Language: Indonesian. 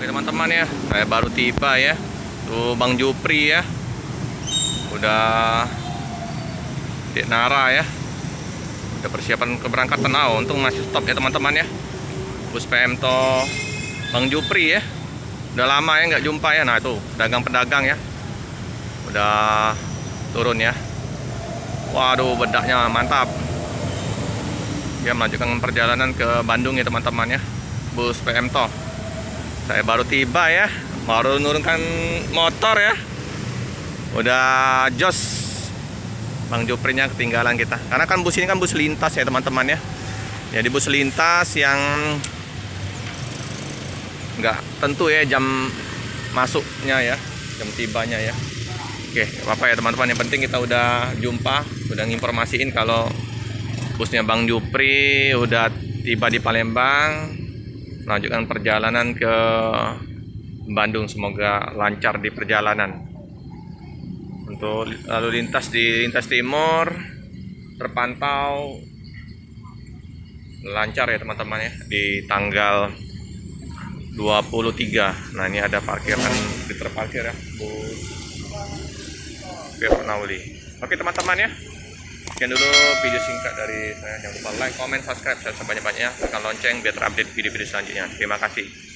Oke teman-teman ya, saya baru tiba ya. Tuh Bang Jupri ya. Udah di Nara ya. Udah persiapan keberangkatan. Untung masih stop ya teman-teman ya. Bus PMto Bang Jupri ya. Udah lama ya nggak jumpa ya. Nah itu pedagang-pedagang ya. Udah turun ya. Waduh, bedaknya mantap. Dia melanjutkan perjalanan ke Bandung ya teman-teman ya. Bus PMto. Saya baru tiba ya, baru nurunkan motor ya. Udah jos. Bang Juprinya ketinggalan kita. Karena kan bus ini kan bus lintas ya teman-teman ya. Jadi bus lintas yang nggak tentu ya jam masuknya ya, jam tibanya ya. Oke, apa ya teman-teman, yang penting kita udah jumpa, udah nginformasiin kalau busnya Bang Jupri udah tiba di Palembang. Melanjutkan perjalanan ke Bandung, semoga lancar di perjalanan. Untuk lalu lintas di lintas timur terpantau lancar ya teman-teman ya di tanggal 23. Nah ini ada parkiran di terparkir ya bus Purnauli. Oke teman-teman ya, sekian dulu video singkat dari saya. Jangan lupa like, comment, subscribe, share sebanyak-banyaknya, tekan lonceng biar terupdate video-video selanjutnya. Terima kasih.